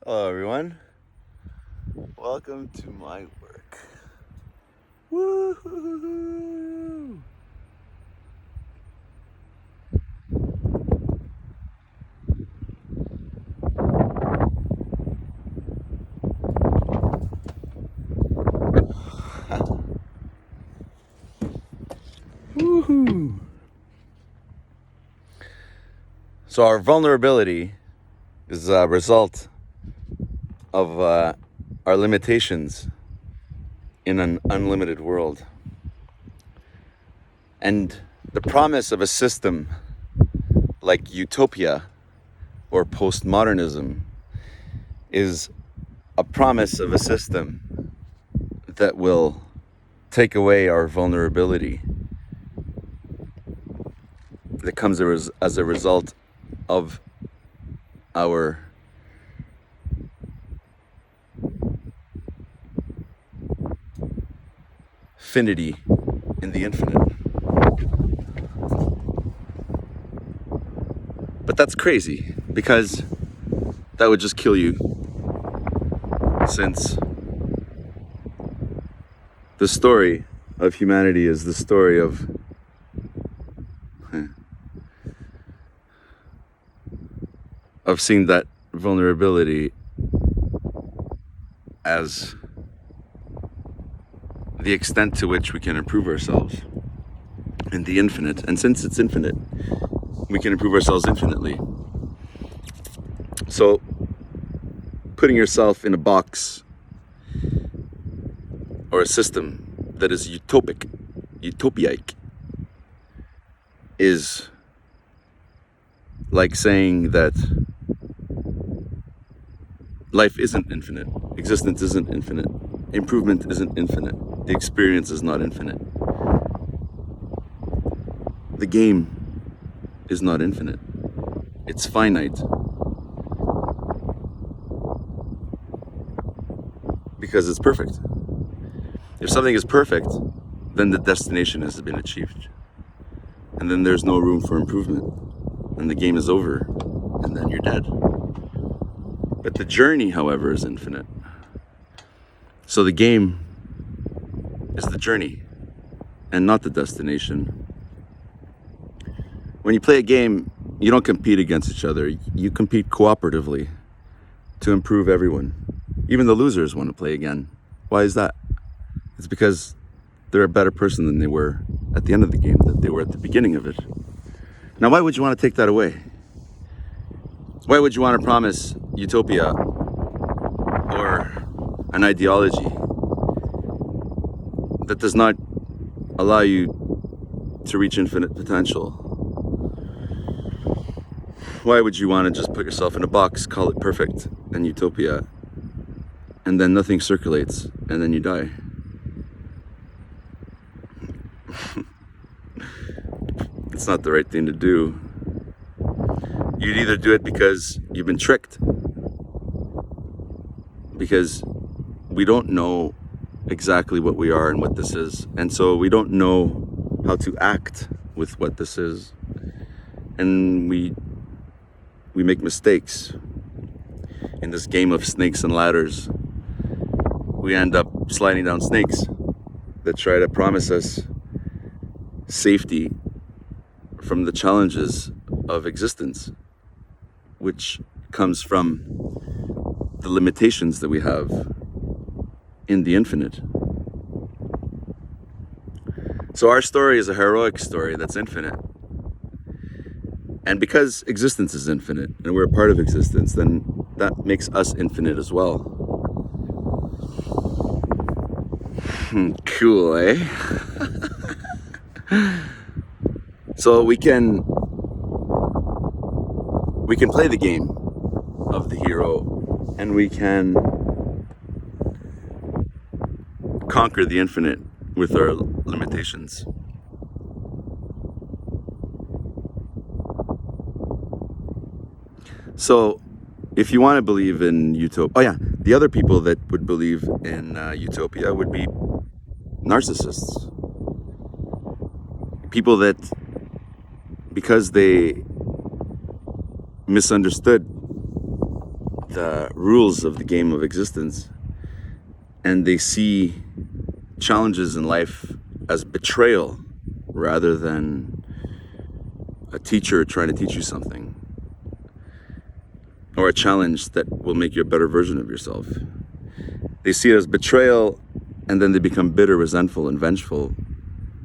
Hello, everyone. Welcome to my work. Woo-hoo-hoo-hoo. Woohoo! So our vulnerability is a result of our limitations in an unlimited world. And the promise of a system like utopia or postmodernism is a promise of a system that will take away our vulnerability that comes as a result of our finity in the infinite. But that's crazy, because that would just kill you, since the story of humanity is the story of seeing that vulnerability as the extent to which we can improve ourselves in the infinite. And since it's infinite, we can improve ourselves infinitely. So putting yourself in a box or a system that is utopiaic, is like saying that life isn't infinite, existence isn't infinite, improvement isn't infinite, the experience is not infinite, the game is not infinite, it's finite. Because it's perfect. If something is perfect, then the destination has been achieved. And then there's no room for improvement. And the game is over. And then you're dead. But the journey, however, is infinite. So the game is the journey and not the destination. When you play a game, you don't compete against each other. You compete cooperatively to improve everyone. Even the losers want to play again. Why is that? It's because they're a better person than they were at the end of the game, than they were at the beginning of it. Now, why would you want to take that away? Why would you want to promise utopia or an ideology that does not allow you to reach infinite potential? Why would you want to just put yourself in a box, call it perfect and utopia, and then nothing circulates, and then you die? It's not the right thing to do. You'd either do it because you've been tricked, because we don't know exactly what we are and what this is, and so we don't know how to act with what this is, and we make mistakes. In this game of snakes and ladders, we end up sliding down snakes that try to promise us safety from the challenges of existence, which comes from the limitations that we have in the infinite. So our story is a heroic story that's infinite. And because existence is infinite and we're a part of existence, then that makes us infinite as well. Cool, eh? So we can play the game of the hero, and we can conquer the infinite with our limitations. So if you want to believe in utopia, the other people that would believe in utopia would be narcissists. People that, because they misunderstood the rules of the game of existence, and they see challenges in life as betrayal rather than a teacher trying to teach you something, or a challenge that will make you a better version of yourself. They see it as betrayal, and then they become bitter, resentful, and vengeful,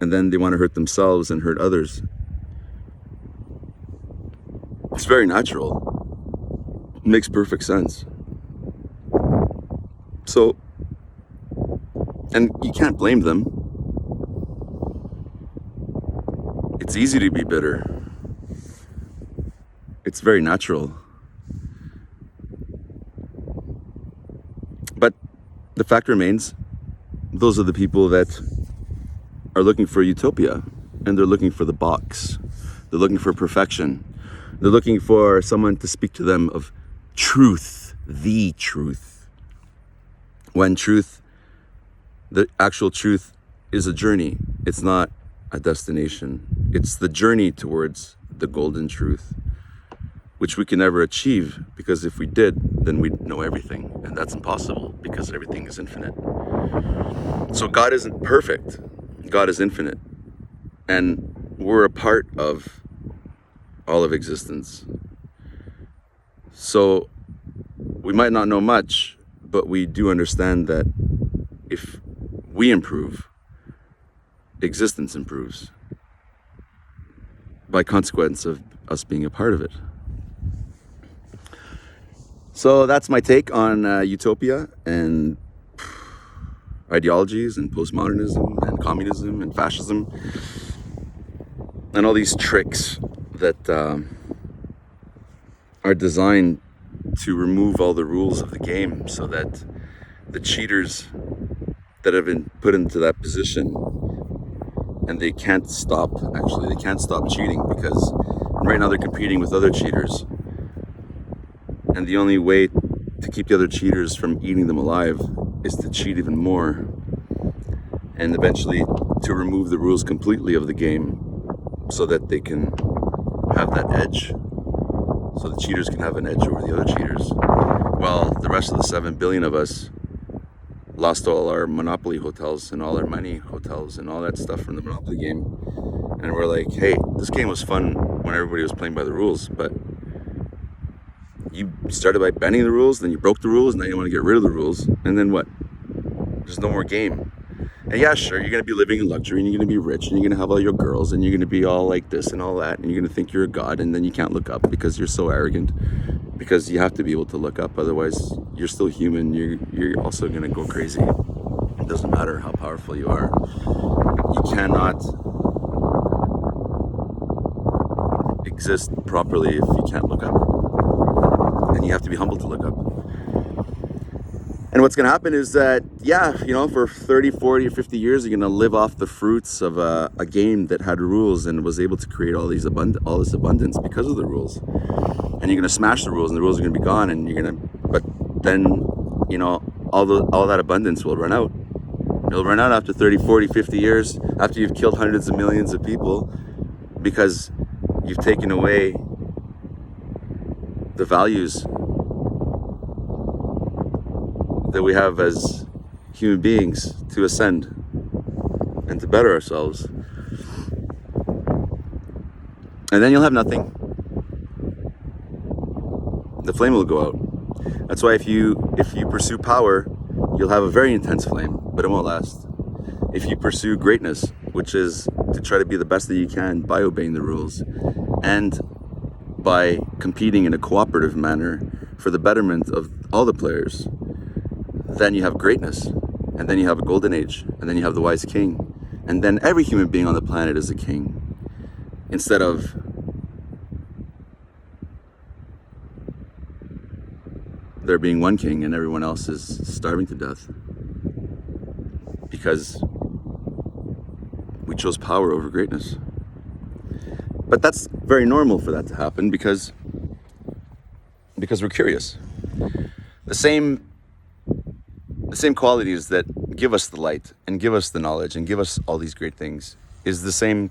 and then they want to hurt themselves and hurt others. It's very natural. It makes perfect sense. So, and you can't blame them. It's easy to be bitter. It's very natural. But the fact remains, those are the people that are looking for utopia, and they're looking for the box. They're looking for perfection. They're looking for someone to speak to them of truth, the truth. When truth, the actual truth, is a journey. It's not a destination. It's the journey towards the golden truth, which we can never achieve, because if we did, then we'd know everything, and that's impossible because everything is infinite. So God isn't perfect. God is infinite, and we're a part of all of existence. So we might not know much, but we do understand that if we improve, existence improves by consequence of us being a part of it. So that's my take on utopia and ideologies and postmodernism and communism and fascism and all these tricks that are designed to remove all the rules of the game, so that the cheaters that have been put into that position, and they can't stop cheating, because right now they're competing with other cheaters, and the only way to keep the other cheaters from eating them alive is to cheat even more, and eventually to remove the rules completely of the game so that they can have that edge, so the cheaters can have an edge over the other cheaters, while the rest of the 7 billion of us lost all our Monopoly hotels and all our money hotels and all that stuff from the Monopoly game. And we're like, hey, this game was fun when everybody was playing by the rules, but you started by bending the rules, then you broke the rules, now you want to get rid of the rules, and then what? There's no more game. And yeah, sure, you're going to be living in luxury, and you're going to be rich, and you're going to have all your girls, and you're going to be all like this and all that, and you're going to think you're a god, and then you can't look up because you're so arrogant, because you have to be able to look up, otherwise you're still human, you're also going to go crazy. It doesn't matter how powerful you are. You cannot exist properly if you can't look up. And you have to be humble to look up. And what's going to happen is that, for 30, 40, or 50 years, you're going to live off the fruits of a game that had rules and was able to create all this abundance because of the rules. And you're going to smash the rules, and the rules are going to be gone, and but then, all that abundance will run out. It'll run out after 30, 40, 50 years, after you've killed hundreds of millions of people, because you've taken away the values that we have as human beings to ascend and to better ourselves. And then you'll have nothing. The flame will go out. That's why if you pursue power, you'll have a very intense flame, but it won't last. If you pursue greatness, which is to try to be the best that you can by obeying the rules and by competing in a cooperative manner for the betterment of all the players, then you have greatness, and then you have a golden age, and then you have the wise king, and then every human being on the planet is a king, instead of there being one king and everyone else is starving to death because we chose power over greatness. But that's very normal for that to happen because we're curious. The same qualities that give us the light and give us the knowledge and give us all these great things is the same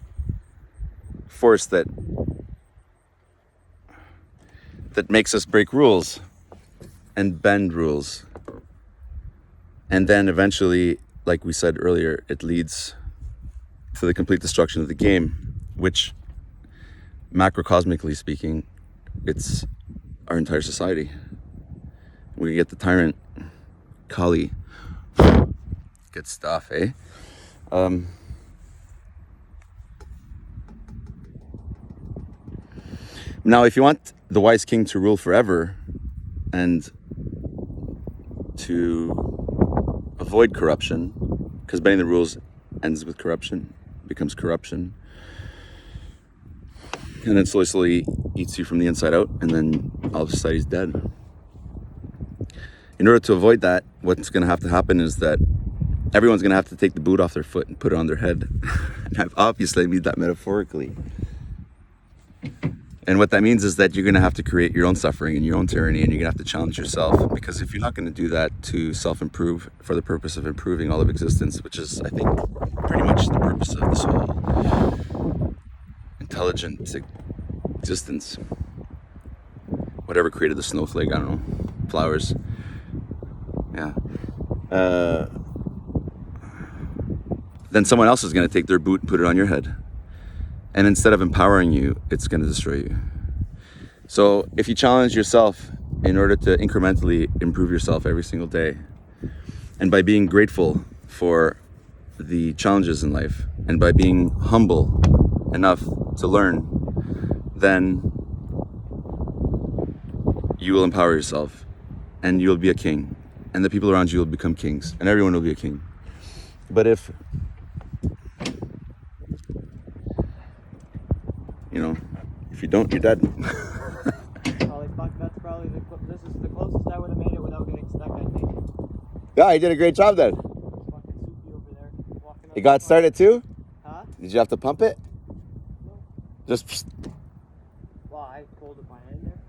force that makes us break rules and bend rules. And then eventually, like we said earlier, it leads to the complete destruction of the game, which, macrocosmically speaking, it's our entire society. We get the tyrant, Kali. Good stuff, eh? Now, if you want the wise king to rule forever and to avoid corruption, because bending the rules ends with corruption, becomes corruption, and then slowly eats you from the inside out, and then all of society's dead. In order to avoid that, what's going to have to happen is that everyone's going to have to take the boot off their foot and put it on their head. And I've obviously made that metaphorically. And what that means is that you're going to have to create your own suffering and your own tyranny, and you're going to have to challenge yourself, because if you're not going to do that to self-improve for the purpose of improving all of existence, which is, I think, pretty much the purpose of this whole intelligent existence. Whatever created the snowflake, I don't know, flowers. Yeah. Then someone else is going to take their boot and put it on your head. And instead of empowering you, it's going to destroy you. So if you challenge yourself in order to incrementally improve yourself every single day, and by being grateful for the challenges in life, and by being humble enough to learn, then you will empower yourself, and you'll be a king, and the people around you will become kings, and everyone will be a king. But if you don't, you're dead. That's probably this is the closest I would have made it without getting stuck, I think. Yeah, you did a great job then. Fucking soupy over there. It got started too? Huh? Did you have to pump it? No. Just. Well, I pulled it by hand there.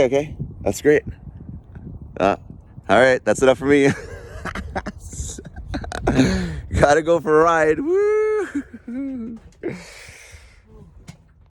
Okay. That's great. All right, that's enough for me. Gotta go for a ride. Woo!